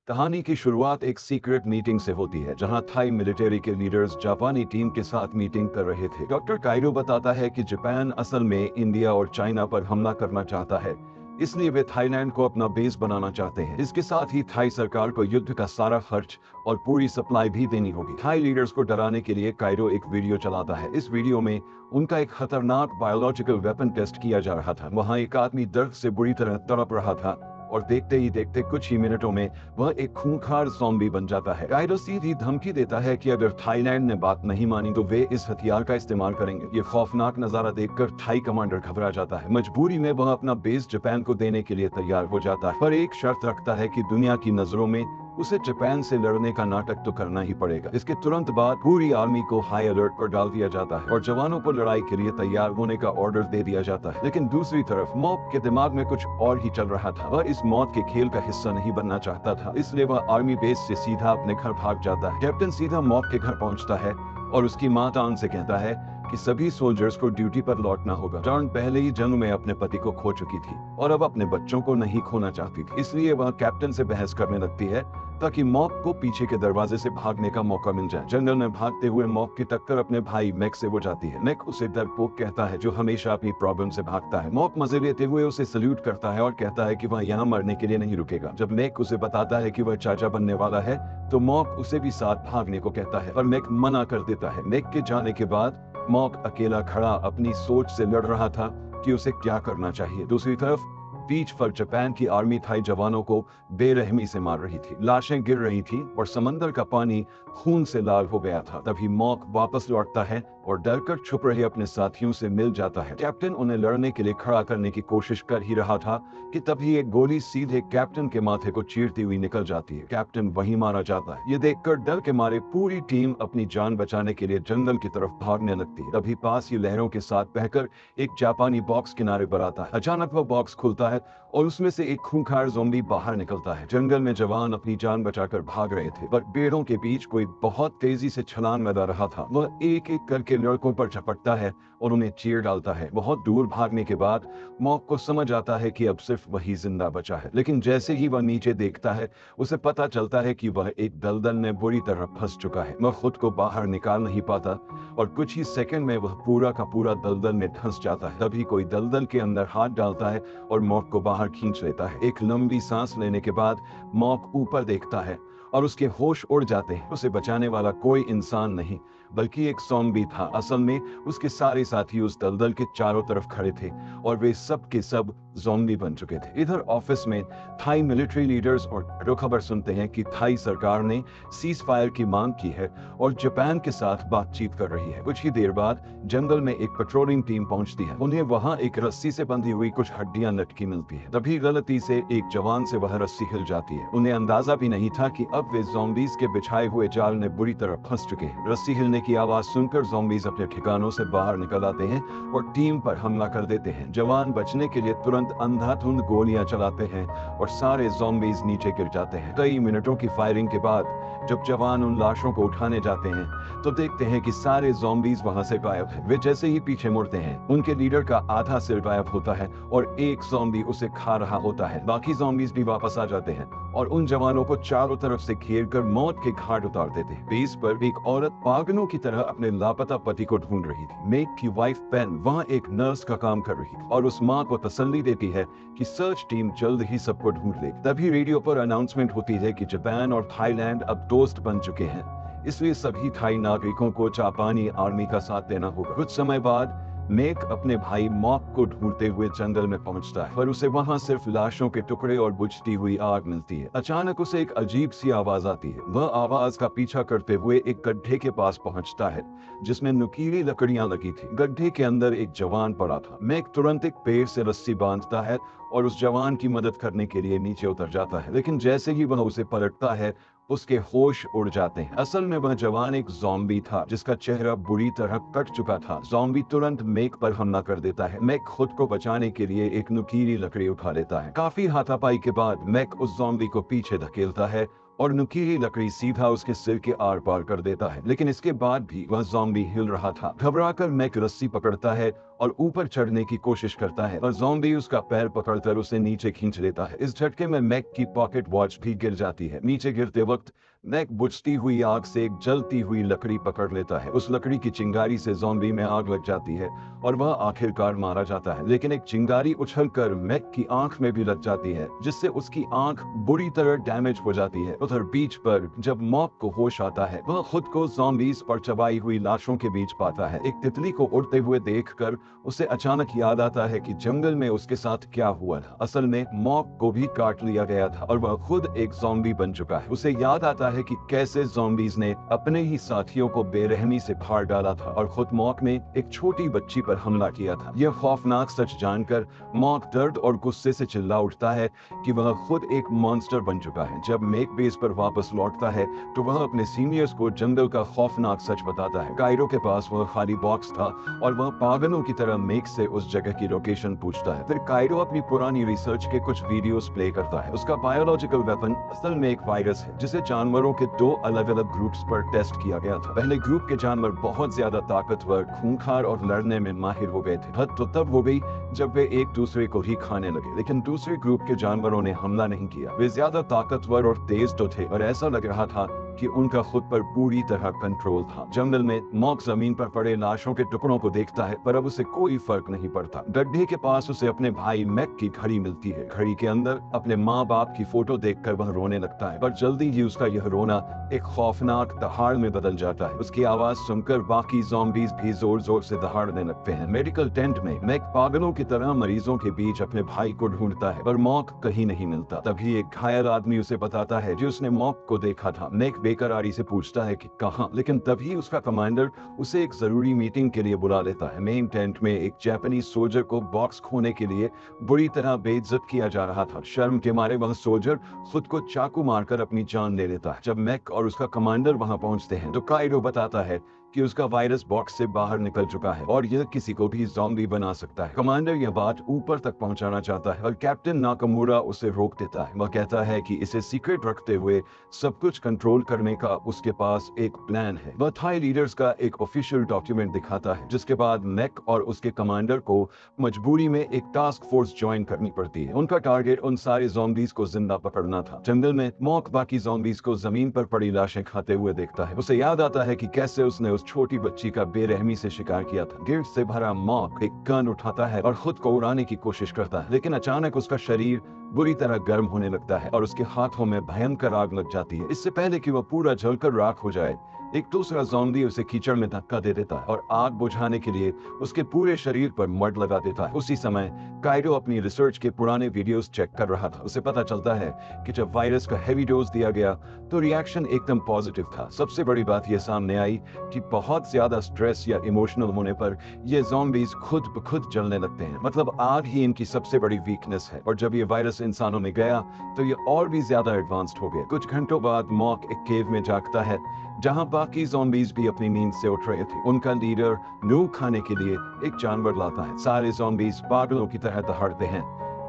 कहानी की शुरुआत एक सीक्रेट मीटिंग से होती है जहां थाई मिलिट्री के लीडर्स जापानी टीम के साथ मीटिंग कर रहे थे। डॉक्टर काइरो बताता है कि जापान असल में इंडिया और चाइना पर हमला करना चाहता है, इसलिए वे थाईलैंड को अपना बेस बनाना चाहते हैं। इसके साथ ही थाई सरकार को युद्ध का सारा खर्च और पूरी सप्लाई भी देनी होगी। थाई लीडर्स को डराने के लिए काइरो एक वीडियो चलाता है। इस वीडियो में उनका एक खतरनाक बायोलॉजिकल वेपन टेस्ट किया जा रहा था। वहां एक आदमी दर्द से बुरी तरह तड़प रहा था और देखते ही देखते कुछ ही मिनटों में वह एक खूंखार ज़ॉम्बी बन जाता है। काइरो सीधी धमकी देता है कि अगर थाईलैंड ने बात नहीं मानी तो वे इस हथियार का इस्तेमाल करेंगे। ये खौफनाक नजारा देखकर थाई कमांडर घबरा जाता है। मजबूरी में वह अपना बेस जापान को देने के लिए तैयार हो जाता है, पर एक शर्त रखता है कि दुनिया की नजरों में उसे जापान से लड़ने का नाटक तो करना ही पड़ेगा। इसके तुरंत बाद पूरी आर्मी को हाई अलर्ट पर डाल दिया जाता है और जवानों को लड़ाई के लिए तैयार होने का ऑर्डर दे दिया जाता है। लेकिन दूसरी तरफ मॉक के दिमाग में कुछ और ही चल रहा था। वह इस मौत के खेल का हिस्सा नहीं बनना चाहता था, इसलिए वह आर्मी बेस से सीधा अपने घर भाग जाता है। कैप्टन सीधा मॉक के घर पहुंचता है और उसकी माँ टान से कहता है कि सभी सोल्जर्स को ड्यूटी पर लौटना होगा। टान पहले ही जंग में अपने पति को खो चुकी थी और अब अपने बच्चों को नहीं खोना चाहती थी, इसलिए वह कैप्टन से बहस करने लगती है ताकि मॉक को पीछे के दरवाजे से भागने का मौका मिल जाए। जंगल में भागते हुए मॉक की टक्कर अपने भाई मैक से हो जाती है। मैक उसे डरपोक कहता है जो हमेशा अपनी प्रॉब्लम से भागता है। मॉक मजे लेते हुए उसे सल्यूट करता है और कहता है कि वह यहाँ मरने के लिए नहीं रुकेगा। जब मैक उसे बताता है कि वह चाचा बनने वाला है तो मॉक उसे भी साथ भागने को कहता है, पर मैक मना कर देता है। मैक के जाने के बाद मॉक अकेला खड़ा अपनी सोच से लड़ रहा था कि उसे क्या करना चाहिए। दूसरी तरफ बीच पर जापान की आर्मी थाई जवानों को बेरहमी से मार रही थी। लाशें गिर रही थी और समंदर का पानी खून से लाल हो गया था। तभी मॉक वापस लौटता है और डरकर छुप रहे अपने साथियों से मिल जाता है। कैप्टन उन्हें लड़ने के लिए खड़ा करने की कोशिश कर ही रहा था कि तभी एक गोली सीधे कैप्टन के माथे को चीरती हुई निकल जाती है। कैप्टन वहीं मारा जाता है। ये देखकर डर के मारे पूरी टीम अपनी जान बचाने के लिए जंगल की तरफ भागने लगती है। तभी पास ही लहरों के साथ बहकर एक जापानी बॉक्स किनारे पर आता है। अचानक वह बॉक्स खुलता है और उसमें से एक खूंखार ज़ॉम्बी बाहर निकलता है। जंगल में जवान अपनी जान बचाकर भाग रहे थे, पर पेड़ों के बीच कोई बहुत तेजी से छलांग लगा रहा था। वह एक एक करके लड़कों पर झपटता है और उन्हें चीर डालता है। बहुत दूर भागने के बाद मॉक को समझ आता है कि अब सिर्फ वही जिंदा बचा है, लेकिन जैसे ही वह नीचे देखता है उसे पता चलता है कि वह एक दलदल में बुरी तरह फंस चुका है। वह खुद को बाहर निकाल नहीं पाता और कुछ ही सेकंड में वह पूरा का पूरा दलदल में धंस जाता है। तभी कोई दलदल के अंदर हाथ डालता है और मॉक को बाहर खींच लेता है। एक लंबी सांस लेने के बाद मॉक ऊपर देखता है और उसके होश उड़ जाते हैं। उसे बचाने वाला कोई इंसान नहीं बल्कि एक ज़ॉम्बी था। असल में उसके सारे साथी उस दलदल के चारों तरफ खड़े थे और वे सब के सब ज़ॉम्बी बन चुके थे। इधर ऑफिस में थाई मिलिट्री लीडर्स और खबर सुनते हैं कि थाई सरकार ने सीज फायर की मांग की है और जापान के साथ बातचीत कर रही है। कुछ ही देर बाद जंगल में एक पेट्रोलिंग टीम पहुंचती है। उन्हें वहां एक रस्सी से बंधी हुई कुछ हड्डियां लटकी मिलती है। तभी गलती से एक जवान से वह रस्सी हिल जाती है। उन्हें अंदाजा भी नहीं था कि अब वे ज़ॉम्बीज के बिछाए हुए जाल में बुरी तरह फंस चुके हैं। रस्सी हिलने की आवाज सुनकर ज़ॉम्बीज अपने ठिकानों से बाहर निकल आते हैं और टीम पर हमला कर देते हैं। जवान बचने के लिए तुरंत अंधाधुंध गोलियां चलाते हैं और सारे ज़ॉम्बीज नीचे गिर जाते हैं। कई मिनटों की फायरिंग के बाद जब जवान उन लाशों को उठाने जाते हैं तो देखते हैं कि सारे ज़ॉम्बीज वहां से गायब हैं। वे जैसे ही पीछे मुड़ते हैं उनके लीडर का आधा सिर गायब होता है और एक ज़ॉम्बी उसे खा रहा होता है। बाकी ज़ॉम्बीज भी वापस आ जाते हैं और उन जवानों को चारों तरफ से घेर कर मौत के घाट उतार देते हैं। बेस पर एक औरत पागलों की तरह अपने लापता पति को ढूंढ रही थी। मेक की वाइफ पेन वहाँ एक नर्स का काम कर रही थी और उस माँ को तसल्ली देती है कि सर्च टीम जल्द ही सबको ढूंढ लेगी। तभी रेडियो पर अनाउंसमेंट होती है कि जापान और थाईलैंड अब दोस्त बन चुके हैं, इसलिए सभी थाई नागरिकों को जापानी आर्मी का साथ देना होगा। कुछ समय बाद मेक अपने भाई मॉक को ढूंढते हुए जंगल में पहुंचता है, पर उसे वहां सिर्फ लाशों के टुकड़े और बुझती हुई आग मिलती है। अचानक उसे एक अजीब सी आवाज आती है। वह आवाज का पीछा करते हुए एक गड्ढे के पास पहुंचता है जिसमें नुकीली लकड़ियां लगी थी। गड्ढे के अंदर एक जवान पड़ा था। मेक तुरंत एक पेड़ से रस्सी बांधता है और उस जवान की मदद करने के लिए नीचे उतर जाता है, लेकिन जैसे ही वह उसे पलटता है उसके होश उड़ जाते हैं। असल में वह जवान एक ज़ॉम्बी था जिसका चेहरा बुरी तरह कट चुका था। ज़ॉम्बी तुरंत मेक पर हमला कर देता है। मेक खुद को बचाने के लिए एक नुकीली लकड़ी उठा लेता है। काफी हाथापाई के बाद मेक उस ज़ॉम्बी को पीछे धकेलता है और नुकीली लकड़ी सीधा उसके सिर के आर पार कर देता है। लेकिन इसके बाद भी वह ज़ॉम्बी हिल रहा था। घबराकर मैक रस्सी पकड़ता है और ऊपर चढ़ने की कोशिश करता है, और ज़ॉम्बी उसका पैर पकड़कर उसे नीचे खींच लेता है। इस झटके में मैक की पॉकेट वॉच भी गिर जाती है। नीचे गिरते वक्त मैक बुझती हुई आग से एक जलती हुई लकड़ी पकड़ लेता है। उस लकड़ी की चिंगारी से ज़ॉम्बी में आग लग जाती है और वह आखिरकार मारा जाता है। लेकिन एक चिंगारी उछलकर मैक की आंख में भी लग जाती है, जिससे उसकी आंख बुरी तरह डैमेज हो जाती है। उधर बीच पर जब मॉक को होश आता है, वह खुद को ज़ॉम्बीज़ पर चबाई हुई लाशों के बीच पाता है। एक तितली को उड़ते हुए देखकर उसे अचानक याद आता है कि जंगल में उसके साथ क्या हुआ था। असल में मॉक को भी काट लिया गया था और वह खुद एक ज़ॉम्बी बन चुका है। उसे याद आता है कि कैसे ज़ॉम्बीज़ ने अपने ही साथियों को बेरहमी से फाड़ डाला था और खुद मॉक ने एक छोटी बच्ची पर हमला किया था। यह खौफनाक सच जानकर मॉक दर्द और गुस्से से चिल्ला उठता है कि वह खुद एक मॉन्स्टर बन चुका है। जब मेक बेस पर वापस लौटता है तो वह अपने सीनियर्स को जंगल का खौफनाक सच बताता है। कायरो के पास वह खाली बॉक्स था और वह पागलों की तरह मेक से उस जगह की लोकेशन पूछता है। फिर कायरो अपनी पुरानी रिसर्च के कुछ वीडियोस प्ले करता है। उसका बायोलॉजिकल वेपन असल में एक वायरस है, जिसे जानवरों के 2 अलग-अलग ग्रुप्स पर टेस्ट किया गया था। पहले ग्रुप के जानवर बहुत ज्यादा ताकतवर, खूंखार और लड़ने में माहिर हो गए थे। हद तो तब हो गई जब वे एक दूसरे को ही खाने लगे। लेकिन दूसरे ग्रुप के जानवरों ने हमला नहीं किया। वे ज्यादा ताकतवर और तेज तो थे, और ऐसा लग रहा था कि उनका खुद पर पूरी तरह कंट्रोल था। जंगल में मॉक जमीन पर पड़े लाशों के टुकड़ों को देखता है, पर अब उसे कोई फर्क नहीं पड़ता। गड्ढे के पास उसे अपने भाई मैक की घड़ी मिलती है। घड़ी के अंदर अपने माँ बाप की फोटो देखकर वह रोने लगता है, पर जल्दी ही उसका यह रोना एक खौफनाक दहाड़ में बदल जाता है। उसकी आवाज सुनकर बाकी ज़ॉम्बीज़ भी जोर जोर से दहाड़ने लगते हैं। मेडिकल टेंट में मैक पागलों की तरह मरीजों के बीच अपने भाई को ढूंढता है, पर मॉक कहीं नहीं मिलता। तभी एक घायल आदमी उसे बताता है कि उसने मॉक को देखा था। मैक बेकरारी से पूछता है कि कहां, लेकिन तभी उसका कमांडर उसे एक जरूरी मीटिंग के लिए बुला लेता है। मेन टेंट में एक जापानीज सोल्जर को बॉक्स खोने के लिए बुरी तरह बेइज्जत किया जा रहा था। शर्म के मारे वह सोल्जर खुद को चाकू मारकर अपनी जान ले लेता है। जब मैक और उसका कमांडर वहां पहुंचते हैं तो काइरो बताता है कि उसका वायरस बॉक्स से बाहर निकल चुका है और यह किसी को भी ज़ॉम्बी बना सकता है। कमांडर यह बात ऊपर तक पहुंचाना चाहता है और कैप्टन नाकामुरा उसे रोक देता है। वह कहता है कि इसे सीक्रेट रखते हुए सब कुछ कंट्रोल करने का उसके पास एक प्लान है। वह थाई लीडर्स का एक ऑफिशियल डॉक्यूमेंट दिखाता है, जिसके बाद मैक और उसके कमांडर को मजबूरी में एक टास्क फोर्स ज्वाइन करनी पड़ती है। उनका टारगेट उन सारे ज़ॉम्बीज को जिंदा पकड़ना था। जंगल में मॉक बाकी ज़ॉम्बीज को जमीन पर पड़ी लाशें खाते हुए देखता है। उसे याद आता है कि कैसे उसने उस छोटी बच्ची का बेरहमी से शिकार किया था। गिल्ट से भरा मॉक एक गन उठाता है और खुद को उड़ाने की कोशिश करता है, लेकिन अचानक उसका शरीर बुरी तरह गर्म होने लगता है और उसके हाथों में भयंकर आग लग जाती है। इससे पहले कि वह पूरा जलकर राख हो जाए, एक दूसरा ज़ॉम्बी उसे कीचड़ में धक्का दे देता है और आग बुझाने के लिए उसके पूरे शरीर पर मड लगा देता है। उसी समय काइरो अपनी रिसर्च के पुराने वीडियोस चेक कर रहा था। उसे पता चलता है कि जब वायरस का हेवी डोज दिया गया तो रिएक्शन एकदम पॉजिटिव था। सबसे बड़ी बात यह सामने आई कि बहुत ज्यादा स्ट्रेस या इमोशनल होने पर ये ज़ॉम्बीज खुद ब खुद जलने लगते हैं। मतलब आग ही इनकी सबसे बड़ी वीकनेस है, और जब ये वायरस इंसानों में गया तो ये और भी ज्यादा एडवांस्ड हो गया। कुछ घंटों बाद मॉक एक केव में जागता है जहां बाकी ज़ॉम्बीज भी अपनी नींद से उठ रहे थे। उनका लीडर नू खाने के लिए एक जानवर लाता है। सारे ज़ॉम्बीज पागलों की तरह दहाड़ते हैं,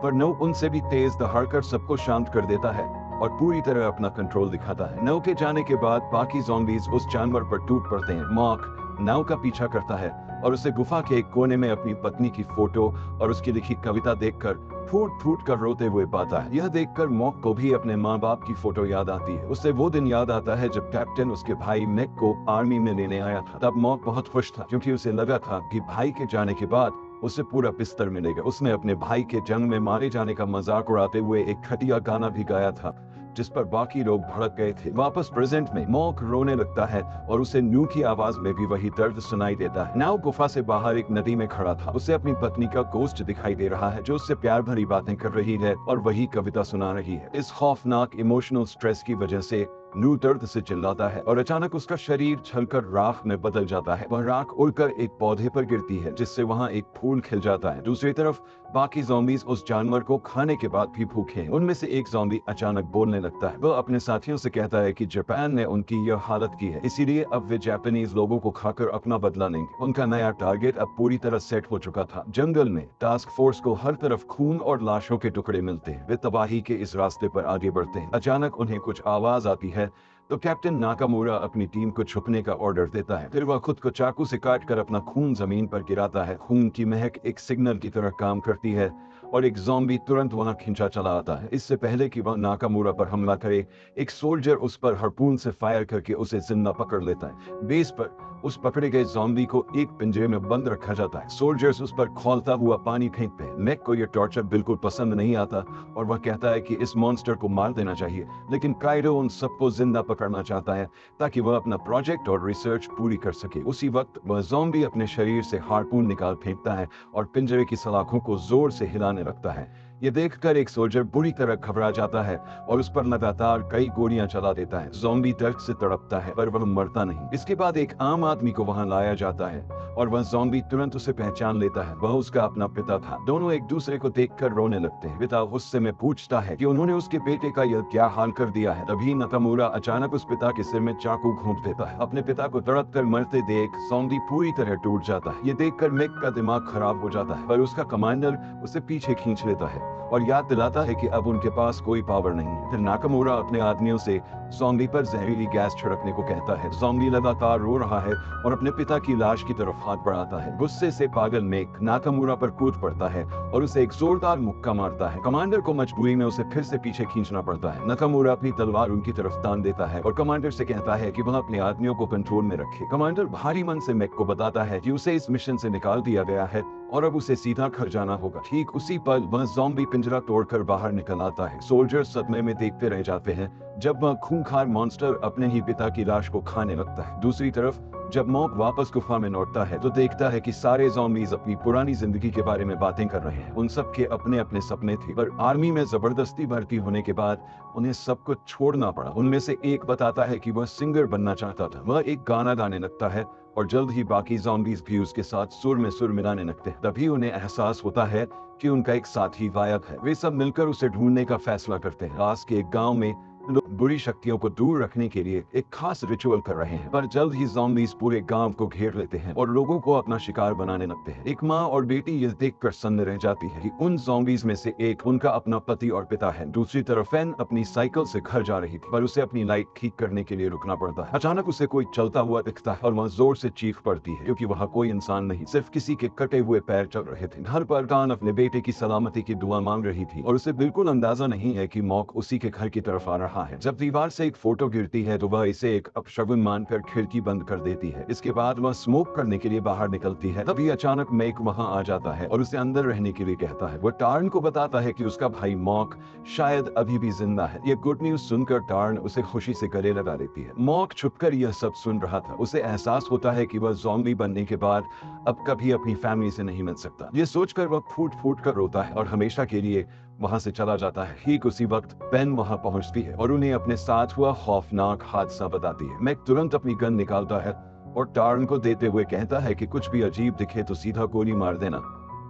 पर नू उनसे भी तेज दहाड़कर सबको शांत कर देता है और पूरी तरह अपना कंट्रोल दिखाता है। नू के जाने के बाद बाकी ज़ॉम्बीज उस जानवर पर टूट पड़ते हैं। मॉक नाव का पीछा करता है और उसे गुफा के एक कोने में अपनी पत्नी की फोटो और उसकी लिखी कविता देखकर फूट फूट कर रोते हुए पाता है। यह देखकर मॉक को भी अपने माँ बाप की फोटो याद आती है। उसे वो दिन याद आता है जब कैप्टन उसके भाई मैक को आर्मी में लेने आया था। तब मॉक बहुत खुश था क्योंकि उसे लगा था कि भाई के जाने के बाद उसे पूरा बिस्तर मिलेगा। उसने अपने भाई के जंग में मारे जाने का मजाक उड़ाते हुए एक घटिया गाना भी गाया था, जिस पर बाकी लोग भड़क गए थे। वापस प्रेजेंट में मॉक रोने लगता है और उसे नू की आवाज में भी वही दर्द सुनाई देता है। नाव गुफा से बाहर एक नदी में खड़ा था। उसे अपनी पत्नी का गोश्त दिखाई दे रहा है जो उससे प्यार भरी बातें कर रही है और वही कविता सुना रही है। इस खौफनाक इमोशनल स्ट्रेस की वजह से नू दर्द से चिल्लाता है और अचानक उसका शरीर छलकर राख में बदल जाता है। वह राख उड़कर एक पौधे पर गिरती है जिससे वहां एक फूल खिल जाता है। दूसरी तरफ बाकी ज़ॉम्बीज़ उस जानवर को खाने के बाद भी भूखे हैं। उनमें से एक ज़ॉम्बी अचानक बोलने लगता है। वह अपने साथियों से कहता है कि जापान ने उनकी यह हालत की है, इसीलिए अब वे जापानीज लोगों को खाकर अपना बदला लेंगे। उनका नया टारगेट अब पूरी तरह सेट हो चुका था। जंगल में टास्क फोर्स को हर तरफ खून और लाशों के टुकड़े मिलते हैं। वे तबाही के इस रास्ते पर आगे बढ़ते हैं। अचानक उन्हें कुछ आवाज आती है तो कैप्टन नाकामुरा अपनी टीम को छुपने का ऑर्डर देता है। फिर वह खुद को चाकू से काटकर अपना खून जमीन पर गिराता है। खून की महक एक सिग्नल की तरह काम करती है और एक ज़ॉम्बी तुरंत वहां खिंचा चला आता है। इससे पहले कि वह नाकामुरा पर हमला करे, एक सोल्जर उस पर हार्पून से फायर करके उसे जिंदा पकड़ लेता है। बेस पर उस पकड़े गए ज़ॉम्बी को एक पिंजरे में बंद रखा जाता है। सोल्जर्स उस पर खौलता हुआ पानी फेंकते हैं। मैक को यह टॉर्चर बिल्कुल पसंद नहीं आता और वह कहता है कि इस मॉन्स्टर को मार देना चाहिए, लेकिन काइडो उन सबको जिंदा पकड़ना चाहता है ताकि वह अपना प्रोजेक्ट और रिसर्च पूरी कर सके। उसी वक्त वह ज़ॉम्बी अपने शरीर से हार्पून निकाल फेंकता है और पिंजरे की सलाखों को जोर से हिलाने लगता है। ये देखकर एक सोल्जर बुरी तरह घबरा जाता है और उस पर लगातार कई गोलियां चला देता है। ज़ॉम्बी दर्द से तड़पता है पर वह मरता नहीं। इसके बाद एक आम आदमी को वहां लाया जाता है और वह ज़ॉम्बी तुरंत उसे पहचान लेता है। वह उसका अपना पिता था। दोनों एक दूसरे को देखकर रोने लगते हैं। पिता गुस्से में पूछता है कि उन्होंने उसके बेटे का यह क्या हाल कर दिया है। तभी नाकामुरा अचानक उस पिता के सिर में चाकू घोंप देता है। अपने पिता को तड़प कर मरते देख ज़ॉम्बी पूरी तरह टूट जाता है। ये देखकर मैक का दिमाग खराब हो जाता है, पर उसका कमांडर उसे पीछे खींच लेता है और याद दिलाता है कि अब उनके पास कोई पावर नहीं है। फिर नाकामुरा अपने आदमियों से ज़ॉम्बी पर जहरीली गैस छिड़कने को कहता है। ज़ॉम्बी लगातार रो रहा है और अपने पिता की लाश की तरफ हाथ बढ़ाता है। गुस्से से पागल मैक नाकामुरा पर कूद पड़ता है और उसे एक जोरदार मुक्का मारता है। कमांडर को मजबूरी में उसे फिर से पीछे खींचना पड़ता है। नाकामुरा अपनी तलवार उनकी तरफ तान देता है और कमांडर से कहता है कि वह अपने आदमियों को कंट्रोल में रखे। कमांडर भारी मन से मैक को बताता है कि उसे इस मिशन से निकाल दिया गया है और अब उसे सीधा घर जाना होगा। ठीक उसी पल वह ज़ॉम्बी पिंजरा तोड़कर बाहर निकल आता है। सोल्जर सदमे में देखते रह जाते हैं जब वह खूंखार मॉन्स्टर अपने ही पिता की लाश को खाने लगता है। दूसरी तरफ जब मॉक वापस गुफा में लौटता है तो देखता है कि सारे ज़ॉम्बीज अपनी पुरानी जिंदगी के बारे में बातें कर रहे हैं। उन सब के अपने अपने सपने थे, पर आर्मी में जबरदस्ती भर्ती होने के बाद उन्हें सब कुछ छोड़ना पड़ा। उनमें से एक बताता है कि वह सिंगर बनना चाहता था। वह एक गाना गाने लगता है और जल्द ही बाकी ज़ॉम्बीज भी उसके साथ सुर में सुर मिलाने लगते हैं। तभी उन्हें एहसास होता है कि उनका एक साथी गायब है। वे सब मिलकर उसे ढूंढने का फैसला करते हैं। पास के एक गांव में लोग बुरी शक्तियों को दूर रखने के लिए एक खास रिचुअल कर रहे हैं, पर जल्द ही ज़ॉम्बीज पूरे गांव को घेर लेते हैं और लोगों को अपना शिकार बनाने लगते हैं। एक माँ और बेटी ये देखकर सन्न रह जाती है कि उन ज़ॉम्बीज में से एक उनका अपना पति और पिता है। दूसरी तरफ फैन अपनी साइकिल से घर जा रही थी, पर उसे अपनी लाइट ठीक करने के लिए रुकना पड़ता है। अचानक उसे कोई चलता हुआ दिखता है और वह जोर से चीख पड़ती है, क्योंकि वहाँ कोई इंसान नहीं, सिर्फ किसी के कटे हुए पैर चल रहे थे। घर पर कान अपने बेटे की सलामती की दुआ मांग रही थी और उसे बिल्कुल अंदाजा नहीं है कि मॉक उसी के घर की तरफ आ रहा है। जब दीवार से एक फोटो गिरती है तो वह इसे एक अपशगुन मानकर खिड़की बंद कर देती है। इसके बाद वह स्मोक करने के लिए बाहर निकलती है। तभी अचानक मैक वहां आ जाता है और उसे अंदर रहने के लिए कहता है। वह टार्न को बताता है कि उसका भाई मॉक शायद अभी भी जिंदा है। ये गुड न्यूज सुनकर टार्न उसे खुशी से गले लगा लेती है। मॉक छुपकर यह सब सुन रहा था। उसे एहसास होता है कि वह ज़ॉम्बी बनने के बाद अब कभी अपनी फैमिली से नहीं मिल सकता। ये सोचकर वह फूट फूट कर रोता है और हमेशा के लिए वहां से चला जाता है। ठीक उसी वक्त पेन वहां पहुंचती है और उन्हें अपने साथ हुआ खौफनाक हादसा बताती है। मैक तुरंत अपनी गन निकालता है और टार्न को देते हुए कहता है कि कुछ भी अजीब दिखे तो सीधा गोली मार देना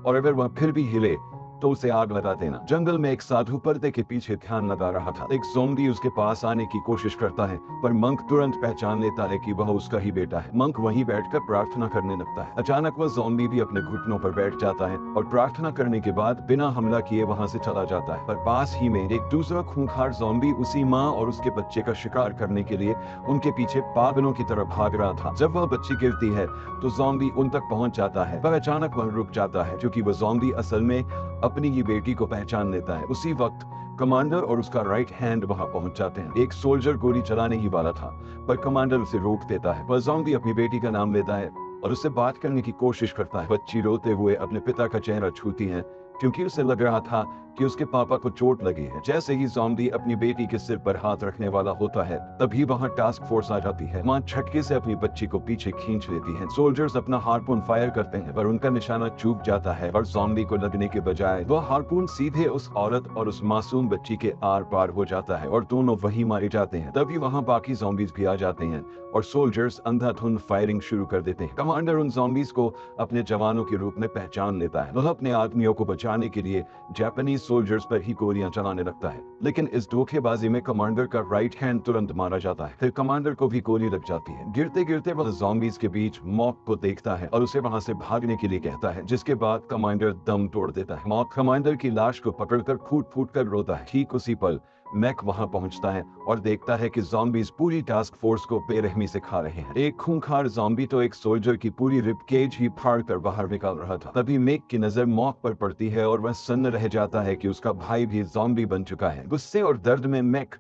और अगर वह फिर भी हिले तो उसे आग लगा देना। जंगल में एक साधु पर्दे के पीछे ध्यान लगा रहा था। एक ज़ॉम्बी उसके पास आने की कोशिश करता है, पर मंक तुरंत पहचान लेता है कि वह उसका ही बेटा है। मंक वहीं बैठकर प्रार्थना करने लगता है। अचानक वह ज़ॉम्बी भी अपने घुटनों पर बैठ जाता है और प्रार्थना करने के बाद बिना हमला किए वहां से चला जाता है। पर पास ही में एक दूसरा खूंखार ज़ॉम्बी उसी माँ और उसके बच्चे का शिकार करने के लिए उनके पीछे पागलों की तरह भाग रहा था। जब वह बच्ची गिरती है तो ज़ॉम्बी उन तक पहुंच जाता है, पर अचानक वह रुक जाता है क्योंकि वह ज़ॉम्बी असल में अपनी ही बेटी को पहचान लेता है। उसी वक्त कमांडर और उसका राइट हैंड वहां पहुंच जाते हैं। एक सोल्जर गोली चलाने ही वाला था, पर कमांडर उसे रोक देता है। वह ज़ॉम्बी अपनी बेटी का नाम लेता है और उससे बात करने की कोशिश करता है। बच्ची रोते हुए अपने पिता का चेहरा छूती है, क्योंकि उसे लग रहा था कि उसके पापा को चोट लगी है। जैसे ही ज़ॉम्बी अपनी बेटी के सिर पर हाथ रखने वाला होता है, तभी वहां टास्क फोर्स आ जाती है। मां झटके से अपनी बच्ची को पीछे खींच लेती है। सोल्जर्स अपना हार्पून फायर करते हैं, पर उनका निशाना चूक जाता है और ज़ॉम्बी को लगने के बजाय वह हार्पून सीधे उस औरत और उस मासूम बच्ची के आर पार हो जाता है और दोनों वही मारे जाते हैं। तभी वहां बाकी ज़ॉम्बीज भी आ जाते हैं और सोल्जर्स अंधाधुंध फायरिंग शुरू कर देते हैं। कमांडर उन ज़ॉम्बीज को अपने जवानों के रूप में पहचान लेता है। वह अपने आदमियों को बचाने के लिए जापानीज सोल्जर्स पर ही गोलियां चलाने लगता है, लेकिन इस धोखेबाजी में कमांडर का राइट हैंड तुरंत मारा जाता है। फिर कमांडर को भी गोली लग जाती है। गिरते गिरते वह ज़ॉम्बीज के बीच मॉक को देखता है और उसे वहां से भागने के लिए कहता है, जिसके बाद कमांडर दम तोड़ देता है। मॉक कमांडर की लाश को पकड़कर फूट फूट कर रोता है। ठीक उसी पल मैक वहां पहुंचता है और देखता है कि ज़ॉम्बीज पूरी टास्क फोर्स को बेरहमी से खा रहे हैं। एक खूंखार ज़ॉम्बी तो एक सोल्जर की पूरी रिब केज ही फाड़ कर बाहर निकाल रहा था। तभी मैक की नजर मॉक पर पड़ती है और वह सन्न रह जाता है कि उसका भाई भी ज़ॉम्बी बन चुका है। गुस्से और दर्द में मैक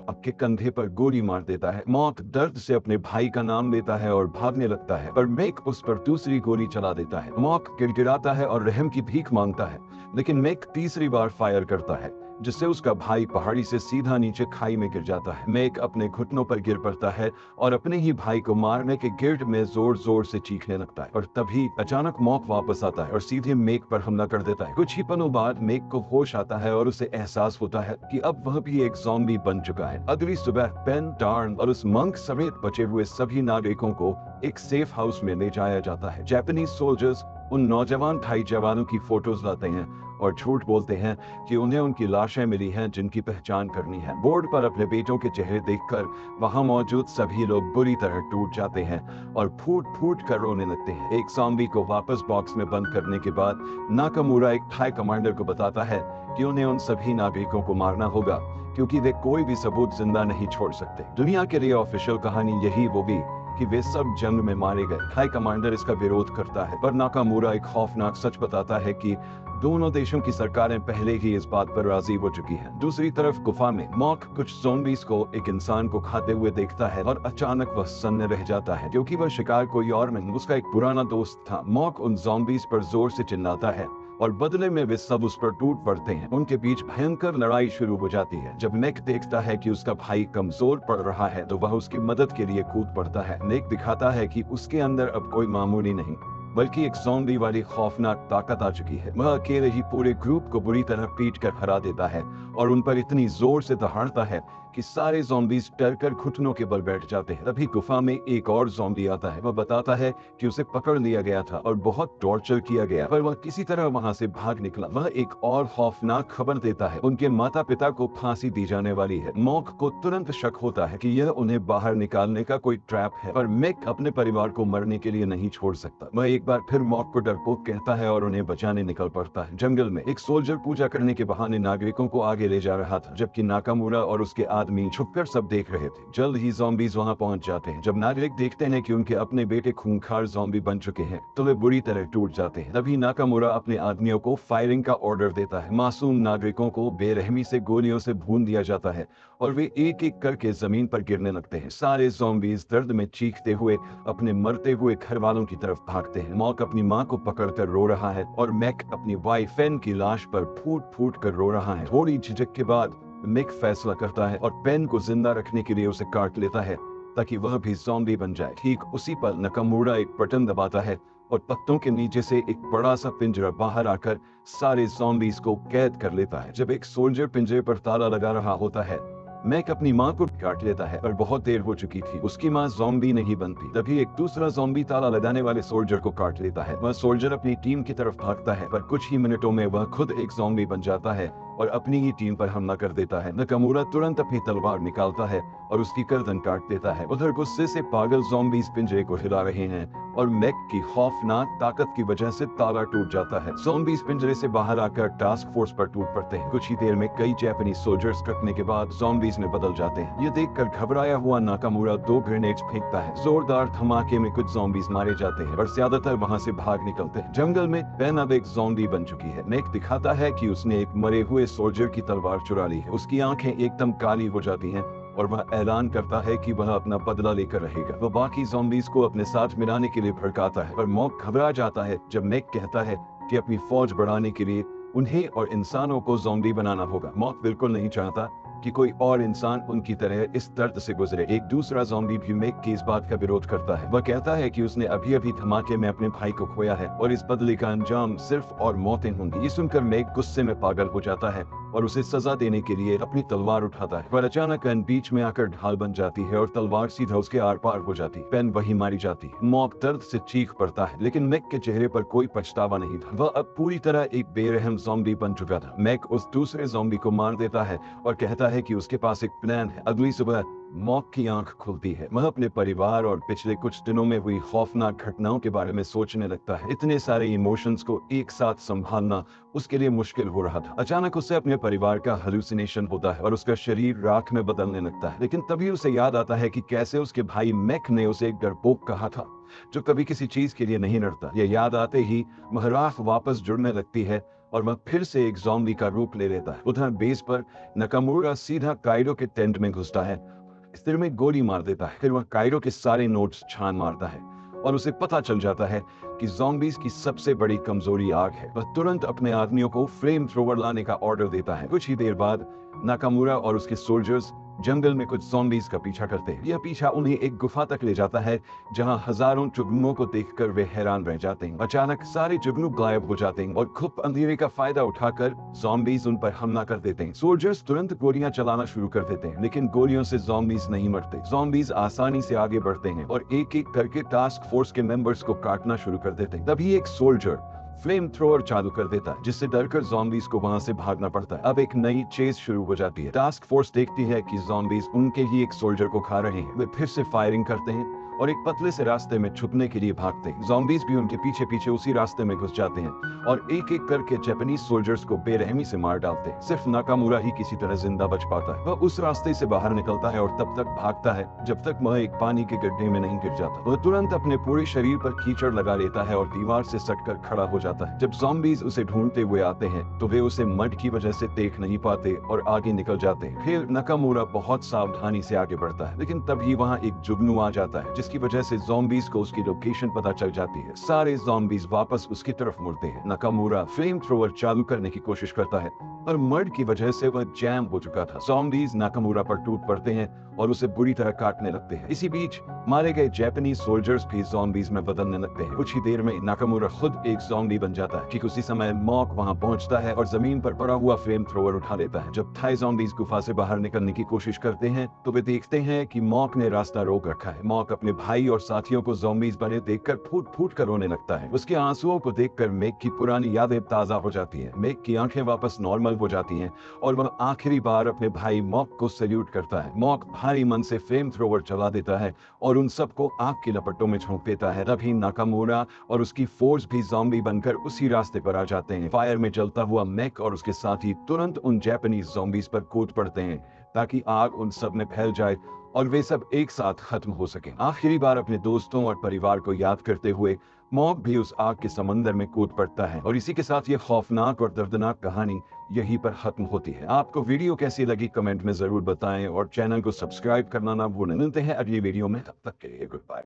आपके कंधे पर गोली मार देता है। मॉक दर्द से अपने भाई का नाम लेता है और भागने लगता है, पर मैक उस पर दूसरी गोली चला देता है। मॉक गिड़गिड़ाता है और रहम की भीख मांगता है, लेकिन मैक तीसरी बार फायर करता है, जिससे उसका भाई पहाड़ी से सीधा नीचे खाई में गिर जाता है। मैक अपने घुटनों पर गिर पड़ता है और अपने ही भाई को मारने के गिर्द में जोर जोर से चीखने लगता है। और तभी अचानक मॉक वापस आता है और सीधे मैक पर हमला कर देता है। कुछ ही पलों बाद मैक को होश आता है और उसे एहसास होता है कि अब वह भी एक ज़ॉम्बी बन चुका है। अगली सुबह पेन, टार्न और उस मंक समेत बचे हुए सभी नागरिकों को एक सेफ हाउस में ले जाया जाता है। जापानीज सोल्जर्स उन नौजवान थाई जवानों की फोटोज लाते हैं और झूठ बोलते हैं कि उन्हें उनकी लाशें मिली हैं जिनकी पहचान करनी है। बोर्ड पर अपने बेटों के चेहरे देखकर वहां मौजूद सभी लोग बुरी तरह टूट जाते हैं और फूट फूट कर रोने लगते हैं। एक ज़ॉम्बी को वापस बॉक्स में बंद करने के बाद नाकामुरा एक थाई कमांडर को बताता है कि उन्हें उन सभी नागरिकों को मारना होगा, क्योंकि वे कोई भी सबूत जिंदा नहीं छोड़ सकते। दुनिया के लिए ऑफिशियल कहानी यही होगी कि वे सब जंग में मारे गए। हाई कमांडर इसका विरोध करता है, पर नाकामुरा एक खौफनाक सच बताता है कि दोनों देशों की सरकारें पहले ही इस बात पर राजी हो चुकी हैं। दूसरी तरफ गुफा में मॉक कुछ ज़ॉम्बीज को एक इंसान को खाते हुए देखता है और अचानक वह सन्न रह जाता है, क्योंकि वह शिकार कोई और नहीं, उसका एक पुराना दोस्त था। मॉक उन ज़ॉम्बीज पर जोर से चिल्लाता है और बदले में वे सब उस पर टूट पड़ते हैं। उनके बीच भयंकर लड़ाई शुरू हो जाती है। जब मैक देखता है कि उसका भाई कमजोर पड़ रहा है, तो वह उसकी मदद के लिए कूद पड़ता है। मैक दिखाता है कि उसके अंदर अब कोई मामूली नहीं, बल्कि एक ज़ॉम्बी वाली खौफनाक ताकत आ चुकी है। वह अकेले ही पूरे ग्रुप को बुरी तरह पीट कर हरा देता है और उन पर इतनी जोर से दहाड़ता है कि सारे ज़ॉम्बीज डरकर घुटनों के बल बैठ जाते हैं। तभी गुफा में एक और ज़ॉम्बी आता है। वह बताता है कि उसे पकड़ लिया गया था और बहुत टॉर्चर किया गया, पर वह किसी तरह वहां से भाग निकला। वह एक और खौफनाक खबर देता है, उनके माता पिता को फांसी दी जाने वाली है। मॉक को तुरंत शक होता है कि यह उन्हें बाहर निकालने का कोई ट्रैप है, पर मैक अपने परिवार को मरने के लिए नहीं छोड़ सकता। वह एक बार फिर मॉक को डरपोक कहता है और उन्हें बचाने निकल पड़ता है। जंगल में एक सोल्जर पूजा करने के बहाने नागरिकों को आगे ले जा रहा था, जबकि नाकामुरा और उसके आदमी छुपकर सब देख रहे थे। जल्द ही ज़ॉम्बीज वहां पहुंच जाते हैं। जब नागरिक देखते हैं कि उनके अपने बेटे खूंखार ज़ॉम्बी बन चुके हैं, तो वे बुरी तरह टूट जाते हैं। तभी नाकामुरा अपने आदमियों को फायरिंग का ऑर्डर देता है। मासूम नागरिकों को बेरहमी से गोलियों से भून दिया जाता है और वे एक एक करके जमीन पर गिरने लगते हैं। सारे ज़ॉम्बीज दर्द में चीखते हुए अपने मरते हुए घर वालों की तरफ भागते हैं। मॉक अपनी मां को पकड़कर रो रहा है और मैक अपनी वाइफ पेन की लाश पर फूट फूट कर रो रहा है। थोड़ी झिझक के बाद मैक फैसला करता है और पेन को जिंदा रखने के लिए उसे काट लेता है, ताकि वह भी ज़ॉम्बी बन जाए। ठीक उसी पर नाकामुरा एक बटन दबाता है और पत्तों के नीचे से एक बड़ा सा पिंजरा बाहर आकर सारे ज़ॉम्बीज को कैद कर लेता है। जब एक सोल्जर पिंजरे पर ताला लगा रहा होता है, मैक अपनी मां को काट लेता है, पर बहुत देर हो चुकी थी। उसकी मां ज़ॉम्बी नहीं बनती। तभी एक दूसरा ज़ॉम्बी ताला लगाने वाले सोल्जर को काट लेता है। वह सोल्जर अपनी टीम की तरफ भागता है, पर कुछ ही मिनटों में वह खुद एक ज़ॉम्बी बन जाता है और अपनी ही टीम पर हमला कर देता है। नाकामुरा तुरंत अपनी तलवार निकालता है और उसकी गर्दन काट देता है। उधर गुस्से से पागल ज़ॉम्बीज पिंजरे को हिला रहे हैं और मैक की खौफनाक ताकत की वजह से ताला टूट जाता है। ज़ॉम्बीज पिंजरे से बाहर आकर टास्क फोर्स पर टूट पड़ते हैं। कुछ ही देर में कई जापानीज सोल्जर्स कटने के बाद ज़ॉम्बीज में बदल जाते हैं। ये देखकर घबराया हुआ नाकामुरा 2 ग्रेनेड्स फेंकता है। जोरदार धमाके में कुछ ज़ॉम्बीज मारे जाते हैं और ज्यादातर वहां से भाग निकलते हैं। जंगल में पेन अब एक ज़ॉम्बी बन चुकी है। मैक दिखाता है कि उसने एक मरे हुए सोल्जर की तलवार चुरा ली है। उसकी आंखें एकदम काली हो जाती हैं और वह ऐलान करता है कि वह अपना बदला लेकर रहेगा। वह बाकी ज़ॉम्बीज को अपने साथ मिलाने के लिए भड़काता है, पर मॉक घबरा जाता है जब मैक कहता है कि अपनी फौज बढ़ाने के लिए उन्हें और इंसानों को ज़ॉम्बी बनाना होगा। मॉक बिल्कुल नहीं चाहता कि कोई और इंसान उनकी तरह इस दर्द से गुजरे। एक दूसरा ज़ॉम्बी भी मैक की इस बात का विरोध करता है। वह कहता है कि उसने अभी-अभी धमाके में अपने भाई को खोया है और इस बदले का अंजाम सिर्फ और मौतें होंगी। ये सुनकर मैक गुस्से में पागल हो जाता है और उसे सजा देने के लिए अपनी तलवार उठाता है, पर अचानक पेन बीच में आकर ढाल बन जाती है और तलवार सीधा उसके आर पार हो जाती है। पेन वही मारी जाती है। मॉक दर्द से चीख पड़ता है, लेकिन मैक के चेहरे पर कोई पछतावा नहीं था। वह अब पूरी तरह एक बेरहम ज़ॉम्बी बन चुका था। मैक उस दूसरे ज़ॉम्बी को मार देता है और कहता है कि उसके पास एक प्लान है। अगली सुबह मॉक की आंख खुलती है। वह अपने परिवार और पिछले कुछ दिनों में हुई खौफनाक घटनाओं के बारे में सोचने लगता है। इतने सारे इमोशंस को एक साथ संभालना उसके लिए मुश्किल हो रहा था। अचानक उसे अपने परिवार का हेलुसिनेशन होता है और उसका शरीर राख में बदलने लगता है। लेकिन तभी उसे याद आता है कि कैसे उसके भाई मैक ने उसे एक डरपोक कहा था, जो कभी किसी चीज के लिए नहीं डरता। यह याद आते ही वह राख वापस जुड़ने लगती है और वह फिर से एक ज़ॉम्बी का रूप ले लेता है। उधर बेस पर नाकामुरा सीधा काइरो के टेंट में घुसता है, सिर में गोली मार देता है। फिर वह काइरो के सारे नोट्स छान मारता है और उसे पता चल जाता है कि ज़ॉम्बीज़ की सबसे बड़ी कमजोरी आग है। वह तुरंत अपने आदमियों को फ्लेम थ्रोवर लाने का ऑर्डर देता है। कुछ ही देर बाद नाकामुरा और उसके सोल्जर्स जंगल में कुछ ज़ॉम्बीज़ का पीछा करते हैं। यह पीछा उन्हें एक गुफा तक ले जाता है, जहां हजारों जुगनुओं को देखकर वे हैरान रह जाते हैं। अचानक सारे जुगनू गायब हो जाते हैं और खुद अंधेरे का फायदा उठाकर ज़ॉम्बीज़ उन पर हमला कर देते हैं। सोल्जर्स तुरंत गोलियां चलाना शुरू कर देते हैं, लेकिन गोलियों से ज़ॉम्बीज़ नहीं मरते। ज़ॉम्बीज़ आसानी से आगे बढ़ते हैं और एक एक करके टास्क फोर्स के मेंबर्स को काटना शुरू कर देते हैं। तभी एक सोल्जर फ्लेम थ्रोअर चालू कर देता है, जिससे डरकर ज़ॉम्बीज़ को वहां से भागना पड़ता है। अब एक नई चेज शुरू हो जाती है। टास्क फोर्स देखती है कि ज़ॉम्बीज़ उनके ही एक सोल्जर को खा रहे हैं। वे फिर से फायरिंग करते हैं और एक पतले से रास्ते में छुपने के लिए भागते हैं। ज़ॉम्बीज़ भी उनके पीछे पीछे उसी रास्ते में घुस जाते हैं और एक एक करके जापानीज सोल्जर्स को बेरहमी से मार डालते हैं। सिर्फ नाकामुरा ही किसी तरह जिंदा बच पाता है। वह उस रास्ते से बाहर निकलता है और तब तक भागता है जब तक वह एक पानी के गड्ढे में नहीं गिर जाता। वह तुरंत अपने पूरे शरीर पर कीचड़ लगा लेता है और दीवार से सटकर खड़ा हो जाता है। जब ज़ॉम्बीज़ उसे ढूंढते हुए आते हैं तो वे उसे मड की वजह से देख नहीं पाते और आगे निकल जाते हैं। फिर नाकामुरा बहुत सावधानी से आगे बढ़ता है, लेकिन तभी वहां एक जुगनू आ जाता है, जिसकी वजह से ज़ॉम्बीज़ को उसकी लोकेशन पता चल जाती है। सारे ज़ॉम्बीज़ वापस उसकी तरफ मुड़ते हैं। नाकामुरा फ्लेम थ्रोवर चालू करने की कोशिश करता है, पर मर्ड की वजह से वह जैम हो चुका था। ज़ॉम्बीज़ नाकामुरा पर टूट पड़ते हैं और उसे बुरी तरह काटने लगते हैं। इसी बीच मारे गए जापानीज सोल्जर्स भी ज़ॉम्बीज़ में बदलने लगते हैं। कुछ ही देर में नाकामुरा खुद एक ज़ॉम्बी बन जाता है। ठीक उसी समय मॉक वहां पहुंचता है और जमीन पर पड़ा हुआ फ्लेम थ्रोवर उठा लेता है। जब थाई ज़ॉम्बीज़ गुफा से बाहर निकलने की कोशिश करते हैं तो वे देखते हैं कि मॉक ने रास्ता रोक रखा है। मॉक अपने भाई और साथियों को ज़ॉम्बीज़ बने देखकर फूट फूट कर रोने लगता है। उसके आंसुओं को देखकर मैक की पुरानी यादें ताजा हो जाती है। मैक की आंखें वापस नॉर्मल हो जाती हैं और वह आखिरी बार अपने भाई मॉक को सैल्यूट करता है। मॉक भारी मन से फ्लेम थ्रोवर चला देता है और उन सबको आग की लपटों में झोंक देता है। तभी नाकामुरा और उसकी फोर्स भी ज़ॉम्बी बनकर उसी रास्ते पर आ जाते हैं। फायर में जलता हुआ मैक और उसके साथी तुरंत उन जापानीज ज़ॉम्बीज़ पर कूद पड़ते हैं ताकि आग उन सब में फैल जाए और वे सब एक साथ खत्म हो सके। आखिरी बार अपने दोस्तों और परिवार को याद करते हुए मॉक भी उस आग के समंदर में कूद पड़ता है और इसी के साथ ये खौफनाक और दर्दनाक कहानी यहीं पर खत्म होती है। आपको वीडियो कैसी लगी कमेंट में जरूर बताएं और चैनल को सब्सक्राइब करना ना भूलें। मिलते हैं अगली वीडियो में, तब तक के लिए गुड बाय।